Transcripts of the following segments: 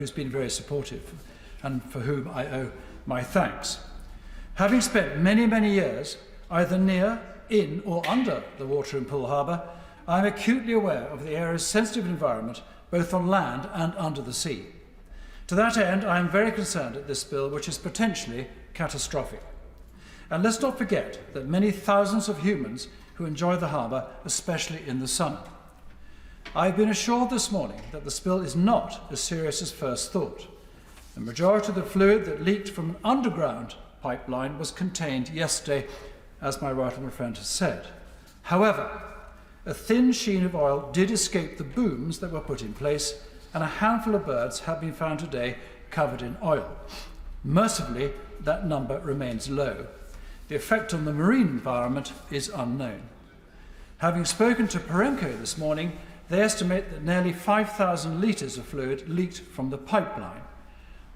who's been very supportive and for whom I owe my thanks. Having spent many, many years either near, in or under the water in Poole Harbour, I am acutely aware of the area's sensitive environment both on land and under the sea. To that end, I am very concerned at this spill, which is potentially catastrophic. And let's not forget that many thousands of humans who enjoy the harbour, especially in the summer. I have been assured this morning that the spill is not as serious as first thought. The majority of the fluid that leaked from an underground pipeline was contained yesterday, as my right honourable friend has said. However, a thin sheen of oil did escape the booms that were put in place, and a handful of birds have been found today covered in oil. Mercifully, that number remains low. The effect on the marine environment is unknown. Having spoken to Perenco this morning, they estimate that nearly 5,000 litres of fluid leaked from the pipeline.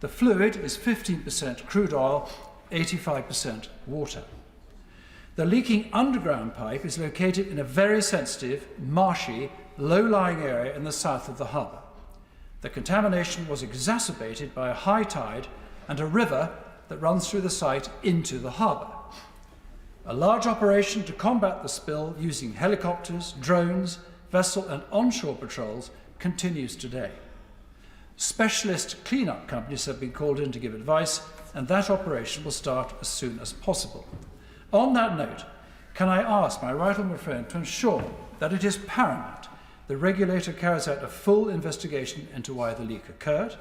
The fluid is 15% crude oil, 85% water. The leaking underground pipe is located in a very sensitive, marshy, low-lying area in the south of the harbour. The contamination was exacerbated by a high tide and a river that runs through the site into the harbour. A large operation to combat the spill using helicopters, drones, vessel and onshore patrols continues today. Specialist clean-up companies have been called in to give advice, and that operation will start as soon as possible. On that note, can I ask my right honourable friend to ensure that it is paramount the regulator carries out a full investigation into why the leak occurred,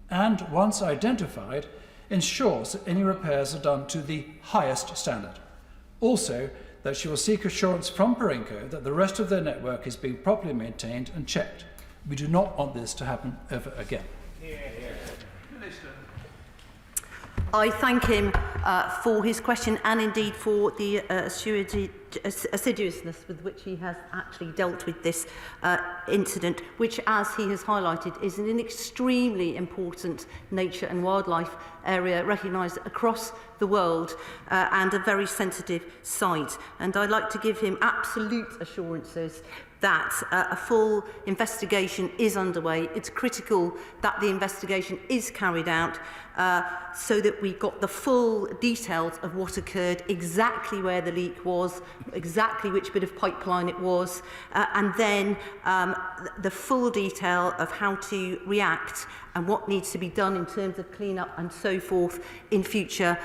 and once identified, ensures that any repairs are done to the highest standard. Also, that she will seek assurance from Perenco that the rest of their network is being properly maintained and checked. We do not want this to happen ever again. I thank him for his question and indeed for the assiduousness with which he has actually dealt with this incident, which, as he has highlighted, is an extremely important nature and wildlife area recognised across the world and a very sensitive site. And I'd like to give him absolute assurances that a full investigation is underway. It's critical that the investigation is carried out so that we've got the full details of what occurred, exactly where the leak was, exactly which bit of pipeline it was, and then the full detail of how to react and what needs to be done in terms of clean-up and so forth in future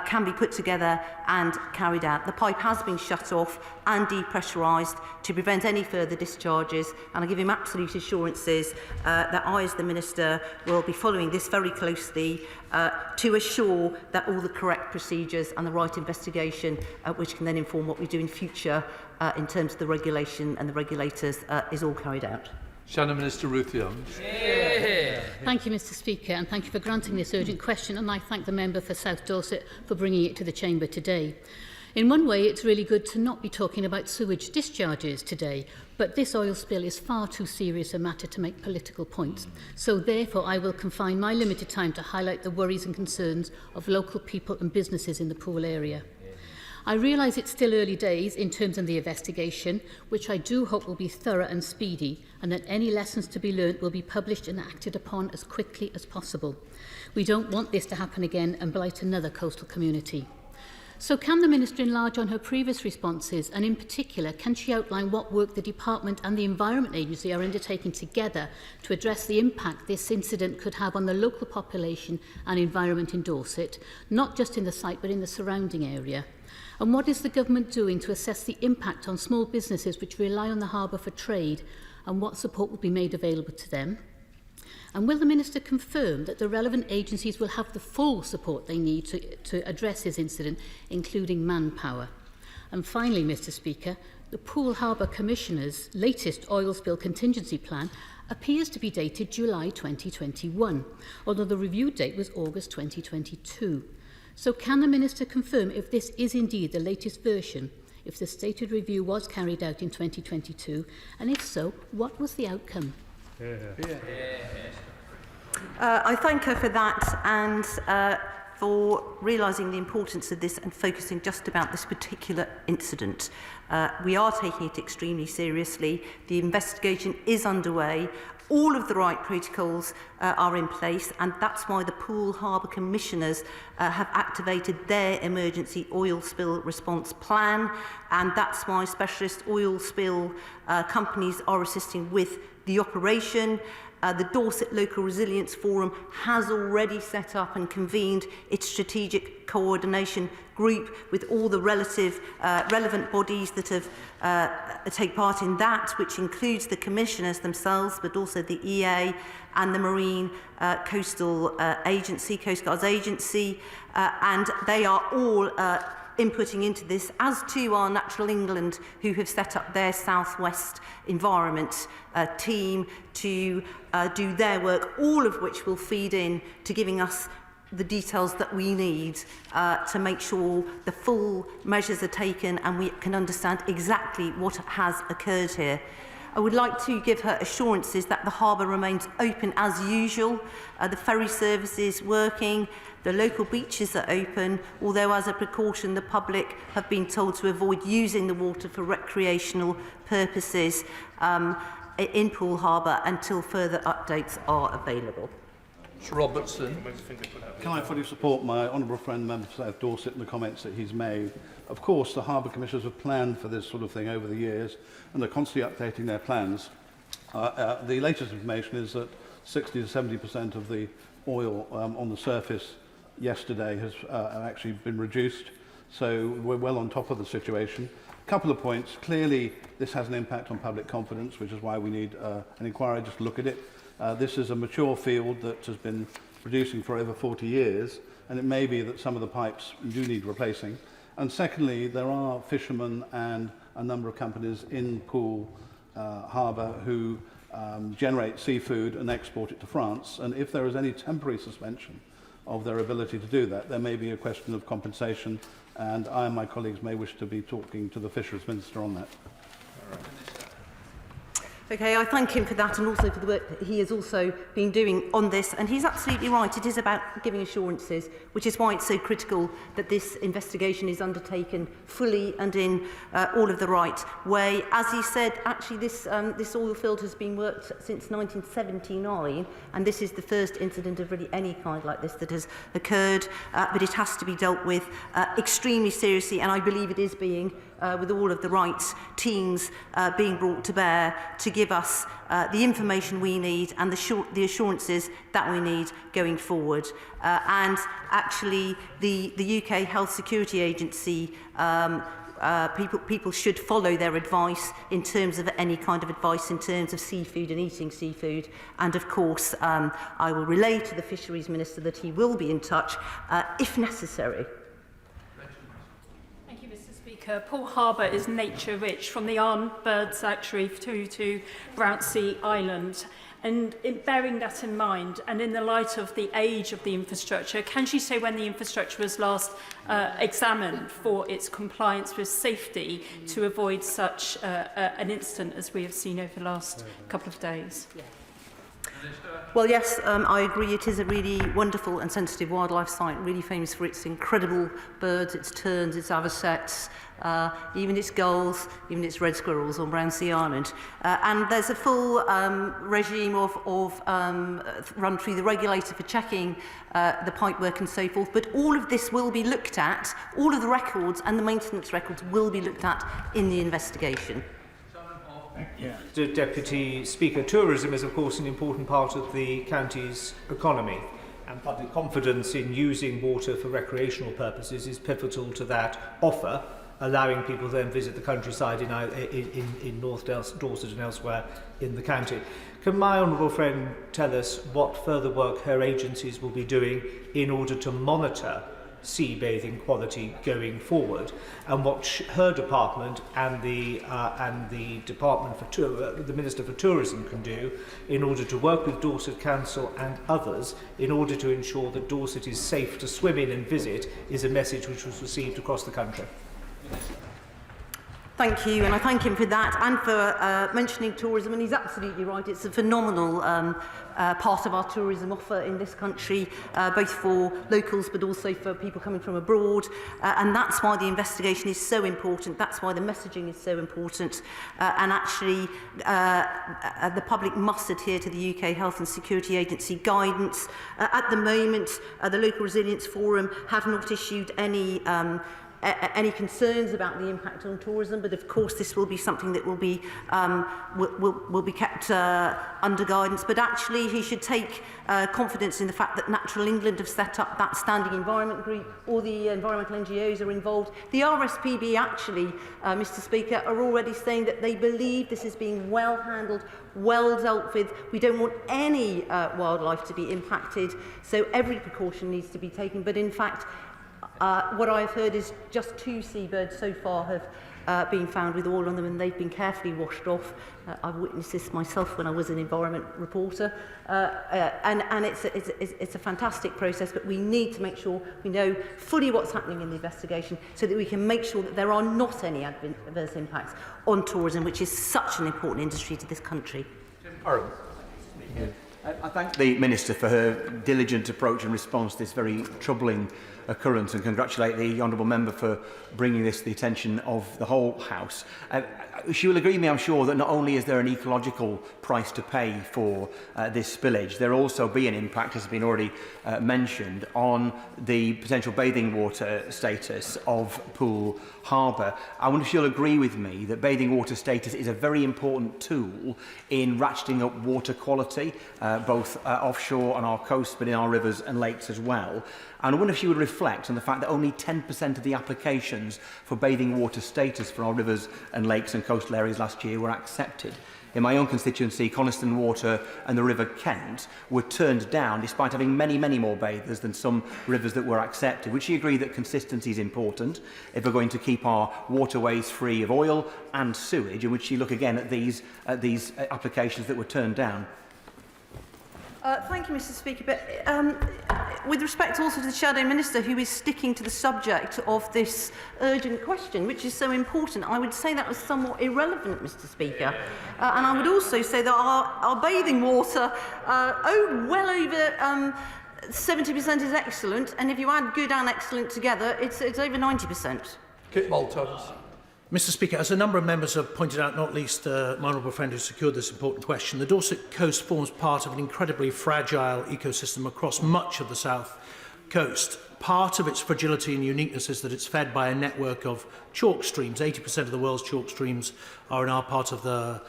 can be put together and carried out. The pipe has been shut off and depressurised to prevent any further discharges, and I give him absolute assurances that I, as the Minister, will be following this very closely to assure that all the correct procedures and the right investigation, which can then inform what we do in future in terms of the regulation and the regulators, is all carried out. Shannon Minister Ruth Young. Thank you, Mr Speaker, and thank you for granting this urgent question, and I thank the member for South Dorset for bringing it to the Chamber today. In one way, it's really good to not be talking about sewage discharges today, but this oil spill is far too serious a matter to make political points. So therefore, I will confine my limited time to highlight the worries and concerns of local people and businesses in the Poole area. I realise it's still early days in terms of the investigation, which I do hope will be thorough and speedy, and that any lessons to be learnt will be published and acted upon as quickly as possible. We don't want this to happen again and blight another coastal community. So can the Minister enlarge on her previous responses, and in particular, can she outline what work the Department and the Environment Agency are undertaking together to address the impact this incident could have on the local population and environment in Dorset, not just in the site but in the surrounding area? And what is the Government doing to assess the impact on small businesses which rely on the harbour for trade, and what support will be made available to them? And will the Minister confirm that the relevant agencies will have the full support they need to address this incident, including manpower? And finally, Mr Speaker, the Poole Harbour Commissioner's latest oil spill contingency plan appears to be dated July 2021, although the review date was August 2022. So can the Minister confirm if this is indeed the latest version, if the stated review was carried out in 2022, and if so, what was the outcome? I thank her for that and for realising the importance of this and focusing just about this particular incident. We are taking it extremely seriously. The investigation is underway. All of the right protocols are in place, and that's why the Poole Harbour Commissioners have activated their emergency oil spill response plan, and that's why specialist oil spill companies are assisting with the operation. The Dorset Local Resilience Forum has already set up and convened its strategic coordination group with all the relevant bodies that have take part in that, which includes the commissioners themselves, but also the EA and the Marine Coastal Agency, Coast Guards Agency, and they are all inputting into this, as to our Natural England, who have set up their Southwest Environment team to do their work, all of which will feed in to giving us the details that we need to make sure the full measures are taken and we can understand exactly what has occurred here. I would like to give her assurances that the harbour remains open as usual. The ferry service is working, the local beaches are open, although as a precaution the public have been told to avoid using the water for recreational purposes in Poole Harbour until further updates are available. Mr Robertson. Can I fully support my honourable friend, Member for South Dorset, and the comments that he's made? Of course, the Harbour Commissioners have planned for this sort of thing over the years, and they're constantly updating their plans. The latest information is that 60 to 70% of the oil on the surface yesterday has actually been reduced, so we're well on top of the situation. A couple of points. Clearly, this has an impact on public confidence, which is why we need an inquiry just to look at it. This is a mature field that has been producing for over 40 years, and it may be that some of the pipes do need replacing. And secondly, there are fishermen and a number of companies in Poole Harbour who generate seafood and export it to France, and if there is any temporary suspension of their ability to do that, there may be a question of compensation, and I and my colleagues may wish to be talking to the Fisheries Minister on that. Okay, I thank him for that and also for the work that he has also been doing on this. And he's absolutely right. It is about giving assurances, which is why it's so critical that this investigation is undertaken fully and in all of the right way. As he said, actually, this oil field has been worked since 1979, and this is the first incident of really any kind like this that has occurred. But it has to be dealt with extremely seriously, and I believe it is being with all of the right teams being brought to bear to give us the information we need and the assurances that we need going forward. And actually, the UK Health Security Agency, people should follow their advice in terms of any kind of advice in terms of seafood and eating seafood. And of course, I will relay to the Fisheries Minister that he will be in touch if necessary. Poole Harbour is nature rich, from the Arm Bird Sanctuary through to Brownsea Island. And bearing that in mind, and in the light of the age of the infrastructure, can she say when the infrastructure was last examined for its compliance with safety to avoid such an incident as we have seen over the last couple of days? Yeah. Well, yes, I agree. It is a really wonderful and sensitive wildlife site, really famous for its incredible birds, its terns, its avocets, even its gulls, even its red squirrels on Brownsea Island. And there's a full regime of run through the regulator for checking the pipe work and so forth. But all of this will be looked at, all of the records and the maintenance records will be looked at in the investigation. Yeah. Deputy Speaker, tourism is of course an important part of the county's economy, and public confidence in using water for recreational purposes is pivotal to that offer, allowing people to then visit the countryside in North Dorset and elsewhere in the county. Can my honourable friend tell us what further work her agencies will be doing in order to monitor sea bathing quality going forward, and what her department and the department for the Minister for Tourism can do in order to work with Dorset Council and others in order to ensure that Dorset is safe to swim in and visit, is a message which was received across the country. Thank you, and I thank him for that and for mentioning tourism, and he's absolutely right. It's a phenomenal part of our tourism offer in this country, both for locals but also for people coming from abroad, and that's why the investigation is so important. That's why the messaging is so important, and actually the public must adhere to the UK Health and Security Agency guidance. At the moment, the Local Resilience Forum have not issued any concerns about the impact on tourism, but of course this will be something that will be kept under guidance. But actually he should take confidence in the fact that Natural England have set up that standing environment group. All the environmental NGOs are involved. The RSPB actually, Mr. Speaker, are already saying that they believe this is being well handled, well dealt with. We don't want any wildlife to be impacted, so every precaution needs to be taken. But in fact, what I've heard is just 2 seabirds so far have been found with oil on them, and they've been carefully washed off. I've witnessed this myself when I was an environment reporter, and it's a fantastic process, but we need to make sure we know fully what's happening in the investigation so that we can make sure that there are not any adverse impacts on tourism, which is such an important industry to this country. I thank the Minister for her diligent approach and response to this very troubling occurrence, and congratulate the Honourable Member for bringing this to the attention of the whole House. She will agree with me, I'm sure, that not only is there an ecological price to pay for this spillage, there will also be an impact, as has been already mentioned, on the potential bathing water status of Poole Harbour. I wonder if she'll agree with me that bathing water status is a very important tool in ratcheting up water quality, both offshore on our coast, but in our rivers and lakes as well. And I wonder if she would reflect on the fact that only 10% of the applications for bathing water status for our rivers and lakes and coastal areas last year were accepted. In my own constituency, Coniston Water and the River Kent were turned down despite having many, many more bathers than some rivers that were accepted. Would she agree that consistency is important if we're going to keep our waterways free of oil and sewage? And would she look again at these applications that were turned down? Thank you, Mr. Speaker. But with respect also to the Shadow Minister, who is sticking to the subject of this urgent question, which is so important, I would say that was somewhat irrelevant, Mr. Speaker. And I would also say that our bathing water, well over 70% is excellent, and if you add good and excellent together, it's over 90%. Kit Malthouse. Mr. Speaker, as a number of members have pointed out, not least my honourable friend who secured this important question, the Dorset coast forms part of an incredibly fragile ecosystem across much of the south coast. Part of its fragility and uniqueness is that it's fed by a network of chalk streams. 80% of the world's chalk streams are in our part of the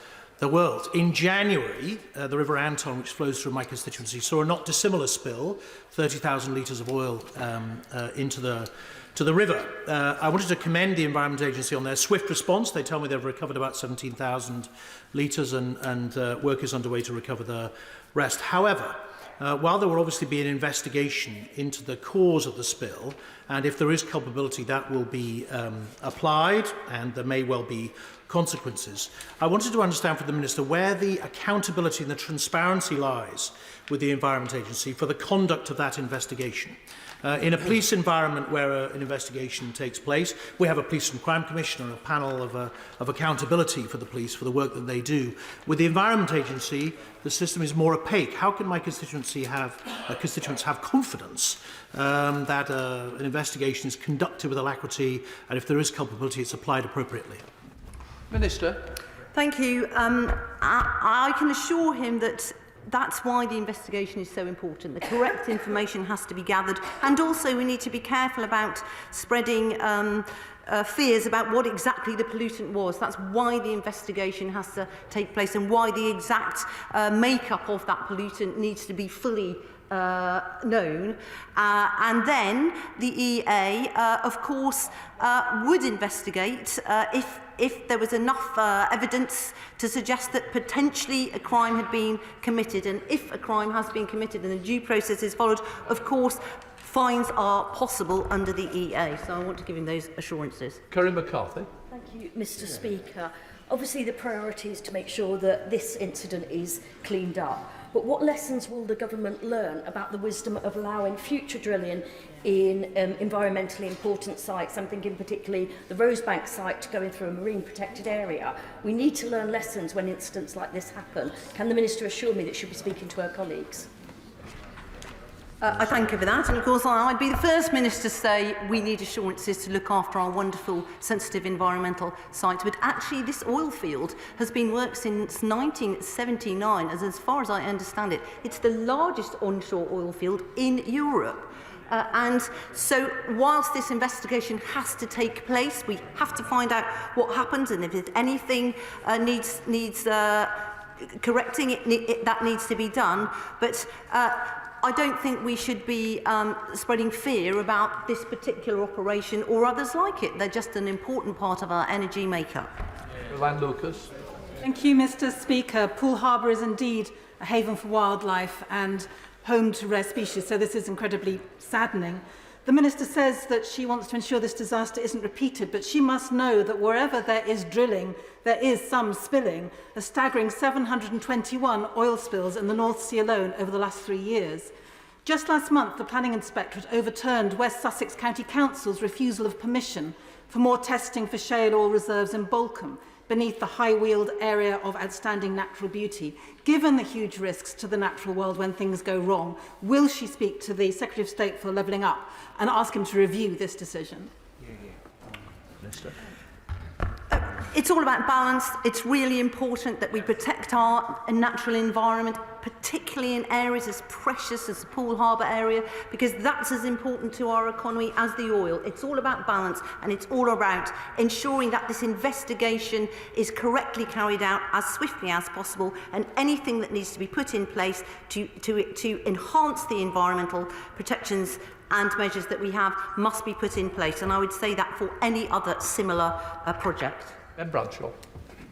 world. In January, the River Anton, which flows through my constituency, saw a not dissimilar spill, 30,000 litres of oil into the river. I wanted to commend the Environment Agency on their swift response. They tell me they've recovered about 17,000 litres and work is underway to recover the rest. However, while there will obviously be an investigation into the cause of the spill, and if there is culpability, that will be applied, and there may well be consequences. I wanted to understand from the Minister where the accountability and the transparency lies with the Environment Agency for the conduct of that investigation. In a police environment where an investigation takes place, we have a Police and Crime Commission and a panel of accountability for the police for the work that they do. With the Environment Agency, the system is more opaque. How can my constituents have confidence that an investigation is conducted with alacrity, and if there is culpability, it's applied appropriately? Minister. Thank you. I can assure him that that's why the investigation is so important. The correct information has to be gathered, and also we need to be careful about spreading fears about what exactly the pollutant was. That's why the investigation has to take place, and why the exact makeup of that pollutant needs to be fully known. And then the EA, of course, would investigate if there was enough evidence to suggest that potentially a crime had been committed. And if a crime has been committed and a due process is followed, of course, fines are possible under the EA. So I want to give him those assurances. Corinne McCarthy. Thank you, Mr. Speaker. Obviously, the priority is to make sure that this incident is cleaned up. But what lessons will the government learn about the wisdom of allowing future drilling in environmentally important sites? I'm thinking particularly the Rosebank site to go in through a marine protected area. We need to learn lessons when incidents like this happen. Can the Minister assure me that she'll be speaking to her colleagues? I thank her for that, and of course I'd be the first minister to say we need assurances to look after our wonderful sensitive environmental sites, but actually this oil field has been worked since 1979, as far as I understand it, it's the largest onshore oil field in Europe. And so whilst this investigation has to take place, we have to find out what happens, and if anything needs correcting, that needs to be done. But I don't think we should be spreading fear about this particular operation or others like it. They're just an important part of our energy makeup. Rowan Lucas. Thank you, Mr. Speaker. Poole Harbour is indeed a haven for wildlife and home to rare species, so this is incredibly saddening. The Minister says that she wants to ensure this disaster isn't repeated, but she must know that wherever there is drilling, there is some spilling, a staggering 721 oil spills in the North Sea alone over the last 3 years. Just last month, the Planning Inspectorate overturned West Sussex County Council's refusal of permission for more testing for shale oil reserves in Bolcombe, beneath the high-wheeled area of outstanding natural beauty. Given the huge risks to the natural world when things go wrong, will she speak to the Secretary of State for Levelling Up and ask him to review this decision? Minister. It's all about balance. It's really important that we protect our natural environment, particularly in areas as precious as the Poole Harbour area, because that's as important to our economy as the oil. It's all about balance, and it's all about ensuring that this investigation is correctly carried out as swiftly as possible, and anything that needs to be put in place to enhance the environmental protections and measures that we have must be put in place. And I would say that for any other similar project. Ben Bradshaw.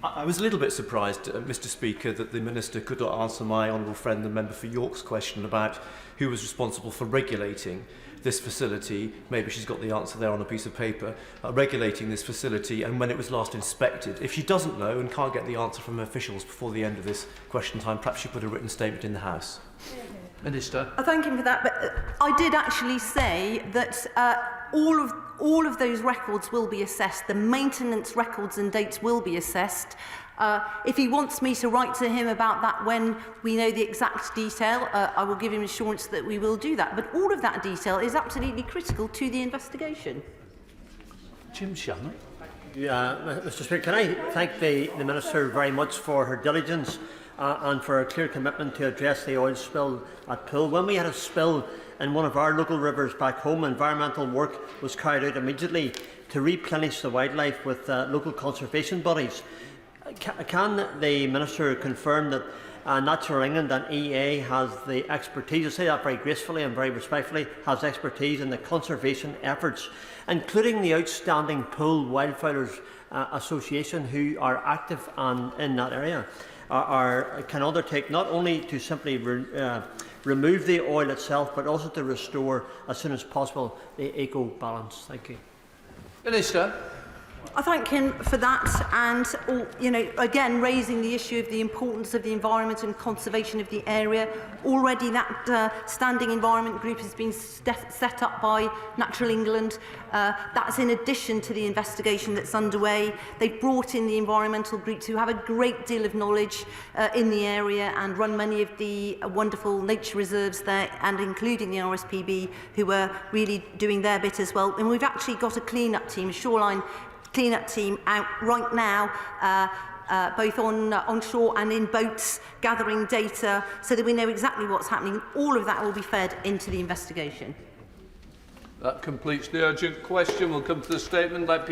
I was a little bit surprised, Mr. Speaker, that the Minister could not answer my honourable friend, the member for York's question about who was responsible for regulating this facility. Maybe she's got the answer there on a piece of paper, regulating this facility and when it was last inspected. If she doesn't know and can't get the answer from officials before the end of this question time, perhaps she put a written statement in the House. Minister. I thank him for that, but I did actually say that all of those records will be assessed. The maintenance records and dates will be assessed. If he wants me to write to him about that when we know the exact detail, I will give him assurance that we will do that. But all of that detail is absolutely critical to the investigation. Jim Shannon. Mr. Speaker, can I thank the Minister very much for her diligence and for a clear commitment to address the oil spill at Poole. When we had a spill in one of our local rivers back home, environmental work was carried out immediately to replenish the wildlife with local conservation bodies. Can the Minister confirm that Natural England and EA has the expertise, I say that very gracefully and very respectfully, has expertise in the conservation efforts, including the outstanding Poole Wildfires Association, who are active in that area, can undertake not only to simply remove the oil itself, but also to restore as soon as possible the eco balance. Thank you. Minister. I thank him for that, and again raising the issue of the importance of the environment and conservation of the area. Already that standing environment group has been set up by Natural England. That's in addition to the investigation that's underway. They've brought in the environmental groups who have a great deal of knowledge in the area and run many of the wonderful nature reserves there, and including the RSPB, who are really doing their bit as well. And we've actually got a clean-up team, a shoreline clean-up team out right now, both onshore and in boats, gathering data so that we know exactly what's happening. All of that will be fed into the investigation. That completes the urgent question. We'll come to the statement. Let